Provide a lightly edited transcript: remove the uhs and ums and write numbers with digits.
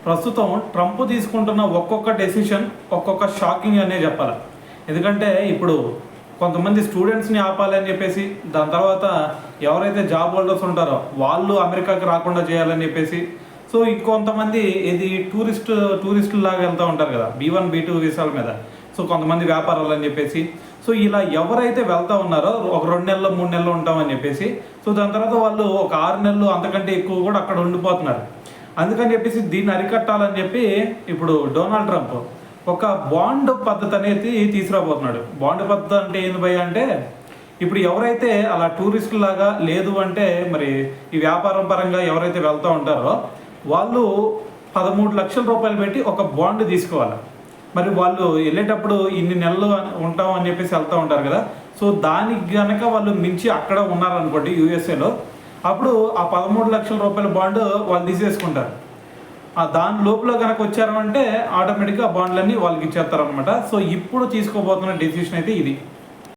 ప్రస్తుతం ట్రంప్ తీసుకుంటున్న ఒక్కొక్క డెసిషన్ ఒక్కొక్క షాకింగ్ అనే చెప్పాలి. ఎందుకంటే ఇప్పుడు కొంతమంది స్టూడెంట్స్ని ఆపాలని చెప్పేసి, దాని తర్వాత ఎవరైతే జాబ్ హోల్డర్స్ ఉంటారో వాళ్ళు అమెరికాకి రాకుండా చేయాలని చెప్పేసి, సో ఇంకొంతమంది ఇది టూరిస్టుల లాగా వెళ్తూ ఉంటారు కదా, B1 B2 వీసాల మీద. సో కొంతమంది వ్యాపారాలు అని చెప్పేసి, సో ఇలా ఎవరైతే వెళ్తూ ఉన్నారో ఒక 2 నెలలు 3 నెలలు ఉంటామని చెప్పేసి, సో దాని తర్వాత వాళ్ళు ఒక 6 నెలలు అంతకంటే ఎక్కువ కూడా అక్కడ ఉండిపోతున్నారు. అందుకని చెప్పేసి దీన్ని అరికట్టాలని చెప్పి ఇప్పుడు డొనాల్డ్ ట్రంప్ ఒక బాండ్ పద్ధతి అనేది తీసుకురాబోతున్నాడు. బాండ్ పద్ధతి అంటే ఏంది భయ్య అంటే, ఇప్పుడు ఎవరైతే అలా టూరిస్టులాగా లేదు అంటే మరి ఈ వ్యాపారం పరంగా ఎవరైతే వెళ్తూ ఉంటారో వాళ్ళు 13 లక్షల రూపాయలు పెట్టి ఒక బాండ్ తీసుకోవాలి. మరి వాళ్ళు వెళ్ళేటప్పుడు ఇన్ని నెలలు ఉంటాం అని చెప్పేసి వెళ్తూ ఉంటారు కదా, సో దానికి కనుక వాళ్ళు మించి అక్కడ ఉన్నారనుకోండి యూఎస్ఏలో, అప్పుడు ఆ 13 లక్షల రూపాయల బాండ్ వాళ్ళు తీసేసుకుంటారు. దాని లోపల కనుక వచ్చారు అంటే ఆటోమేటిక్గా ఆ బాండ్లన్నీ వాళ్ళకి ఇచ్చేస్తారనమాట. సో ఇప్పుడు తీసుకోబోతున్న డెసిషన్ అయితే ఇది.